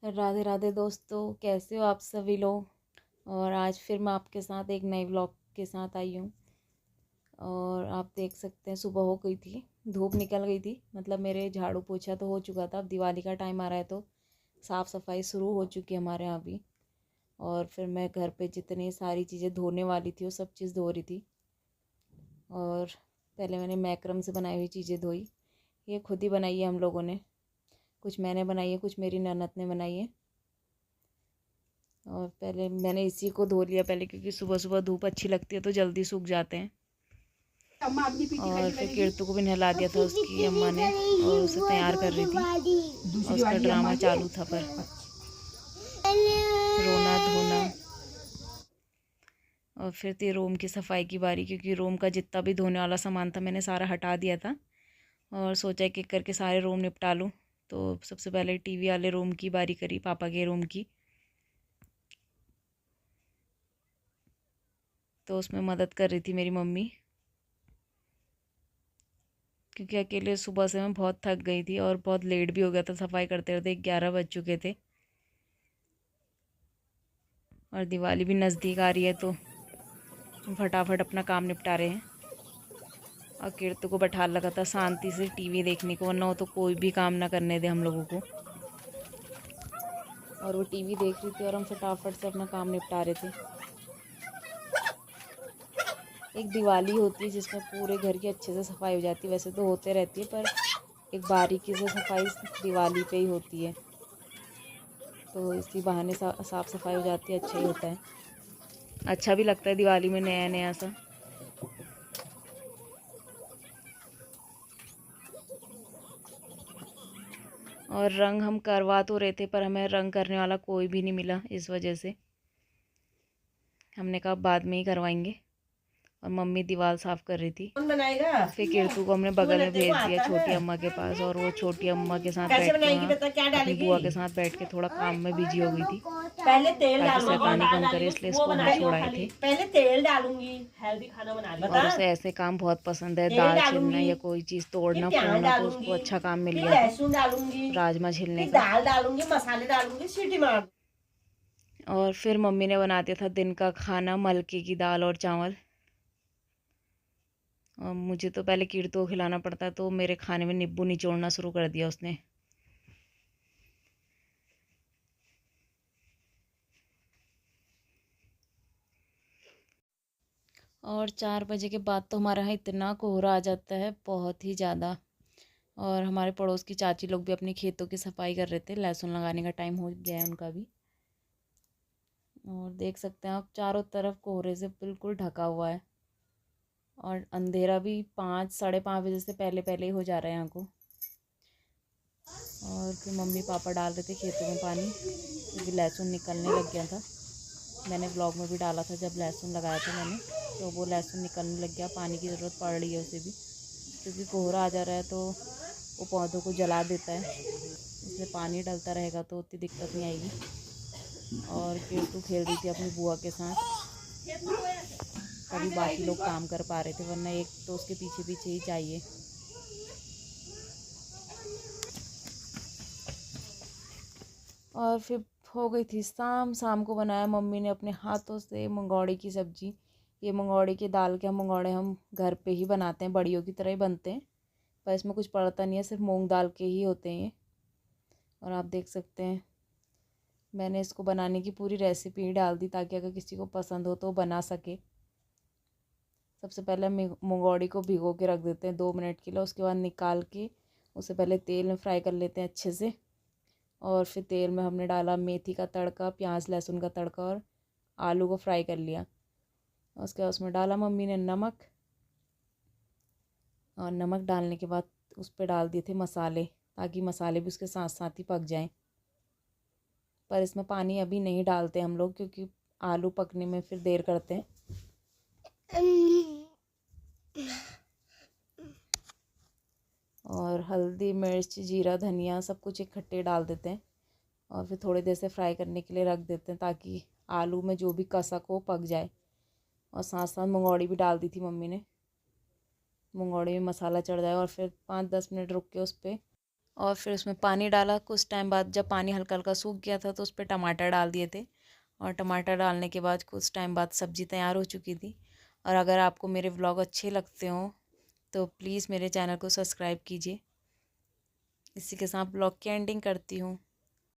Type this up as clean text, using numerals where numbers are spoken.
राधे राधे दोस्तों, कैसे हो आप सभी लोग। और आज फिर मैं आपके साथ एक नए व्लॉग के साथ आई हूँ। और आप देख सकते हैं सुबह हो गई थी, धूप निकल गई थी। मतलब मेरे झाड़ू पोछा तो हो चुका था। अब दिवाली का टाइम आ रहा है तो साफ़ सफाई शुरू हो चुकी है हमारे यहाँ भी। और फिर मैं घर पे जितनी सारी चीज़ें धोने वाली थी वो सब चीज़ धो रही थी। और पहले मैंने मैक्रम से बनाई हुई चीज़ें धोई। ये खुद ही बनाई है हम लोगों ने, कुछ मैंने बनाई है, कुछ मेरी ननद ने बनाई है। और पहले मैंने इसी को धो लिया पहले, क्योंकि सुबह सुबह धूप अच्छी लगती है तो जल्दी सूख जाते हैं। और फिर कीर्तु को भी नहला दिया था उसकी अम्मा ने, और उसे तैयार कर रही थी। और उसका ड्रामा चालू था, पर रोना धोना। और फिर थी रूम की सफाई की बारी, क्योंकि रूम का जितना भी धोने वाला सामान था मैंने सारा हटा दिया था। और सोचा कि करके सारे रूम निपटा लूँ। तो सबसे पहले टीवी वाले रूम की बारी करी, पापा के रूम की। तो उसमें मदद कर रही थी मेरी मम्मी, क्योंकि अकेले सुबह से मैं बहुत थक गई थी और बहुत लेट भी हो गया था सफाई करते करते। 11 बज चुके थे। और दिवाली भी नज़दीक आ रही है तो फटाफट अपना काम निपटा रहे हैं। और कीर्तु को बैठा लगा था शांति से टीवी देखने को, वरना वो तो कोई भी काम ना करने दे हम लोगों को। और वो टीवी देख रही थी और हम फटाफट से अपना काम निपटा रहे थे। एक दिवाली होती है जिसमें पूरे घर की अच्छे से सफाई हो जाती है। वैसे तो होते रहती है, पर एक बारीकी से सफाई दिवाली पे ही होती है। तो इसी बहाने साफ़ सफाई हो जाती है, अच्छा ही होता है। अच्छा भी लगता है दिवाली में नया नया सा। और रंग हम करवा तो रहे थे, पर हमें रंग करने वाला कोई भी नहीं मिला। इस वजह से हमने कहा बाद में ही करवाएंगे। और मम्मी दीवार साफ़ कर रही थी। कौन बनाएगा? फिर कीर्तु को हमने बगल में तेरे को भेज दिया आता छोटी है? अम्मा के पास। और वो छोटी अम्मा के साथ कैसे बैठ के बनाएगी? वहाँ बता, क्या अपनी डालेगी? बुआ के साथ बैठ के थोड़ा काम में बिजी हो गई थी, पहले तेल ताकि डालूंगी। शैतानी दाल कम करे, डालूंगी, इसलिए वो इसको बना वहाँ रही हो छोड़ाए खाली। थे। पहले तेल डालूंगी, हेल्दी खाना बना रही। और बता। उसे ऐसे काम बहुत पसंद है, तेल दाल छिलना डालूंगी, या कोई चीज़ फिर तोड़ना प्याज फोड़ना, तो उसको डालूंगी, अच्छा काम मिल फिर गया था लहसुन डालूंगी, राजमा छिलने फिर का। दाल डालूंगी, मसाले डालूंगी, सीटी मार। और फिर मम्मी ने बना दिया था दिन का खाना, मलके की दाल और चावल। और मुझे तो पहले कीर्तु को खिलाना पड़ता है, तो मेरे खाने में नींबू निचोड़ना शुरू कर दिया उसने। और 4 बजे के बाद तो हमारे यहाँ इतना कोहरा आ जाता है, बहुत ही ज़्यादा। और हमारे पड़ोस की चाची लोग भी अपने खेतों की सफाई कर रहे थे, लहसुन लगाने का टाइम हो गया है उनका भी। और देख सकते हैं आप, चारों तरफ कोहरे से बिल्कुल ढका हुआ है। और अंधेरा भी 5 साढ़े 5 बजे से पहले पहले ही हो जा रहा है यहाँ को। और फिर मम्मी पापा डाल रहे थे खेतों में पानी, क्योंकि लहसुन निकलने लग गया था। मैंने व्लॉग में भी डाला था जब लहसुन लगाया था मैंने, तो वो लहसुन निकलने लग गया। पानी की ज़रूरत पड़ रही है उसे भी, क्योंकि कोहरा आ जा रहा है तो वो पौधों को जला देता है। इसलिए पानी डलता रहेगा तो उतनी दिक्कत नहीं आएगी। और कीर्तु खेल रही थी अपनी बुआ के साथ, तभी बाकी लोग काम कर पा रहे थे, वरना एक तो उसके पीछे पीछे ही चाहिए। और फिर हो गई थी शाम। शाम को बनाया मम्मी ने अपने हाथों से मंगौड़े की सब्ज़ी। ये मंगौड़े की दाल के मंगौड़े हम घर पे ही बनाते हैं, बड़ियों की तरह ही बनते हैं, पर इसमें कुछ पड़ता नहीं है, सिर्फ मूंग दाल के ही होते हैं ये। और आप देख सकते हैं मैंने इसको बनाने की पूरी रेसिपी डाल दी, ताकि अगर किसी को पसंद हो तो बना सके। सबसे पहले मंगौड़ी को भिगो के रख देते हैं 2 मिनट के लिए। उसके बाद निकाल के उसे पहले तेल में फ्राई कर लेते हैं अच्छे से। और फिर तेल में हमने डाला मेथी का तड़का, प्याज लहसुन का तड़का, और आलू को फ्राई कर लिया। उसके बाद उसमें डाला मम्मी ने नमक। और नमक डालने के बाद उस पर डाल दिए थे मसाले, ताकि मसाले भी उसके साथ साथ ही पक जाएं। पर इसमें पानी अभी नहीं डालते हम लोग, क्योंकि आलू पकने में फिर देर करते हैं। और हल्दी मिर्च जीरा धनिया सब कुछ इकट्ठे डाल देते हैं। और फिर थोड़ी देर से फ्राई करने के लिए रख देते हैं, ताकि आलू में जो भी कसक हो पक जाए। और साथ साथ मंगौड़ी भी डाल दी थी मम्मी ने, मंगौड़ी में मसाला चढ़ जाए। और फिर 5-10 मिनट रुक के उस पर और फिर उसमें पानी डाला। कुछ टाइम बाद जब पानी हल्का हल्का सूख गया था तो उस पर टमाटर डाल दिए थे, और टमाटर डालने के बाद कुछ टाइम बाद सब्ज़ी तैयार हो चुकी थी। और अगर आपको मेरे व्लॉग अच्छे लगते हों तो प्लीज़ मेरे चैनल को सब्सक्राइब कीजिए। इसी के साथ ब्लॉग की एंडिंग करती हूँ।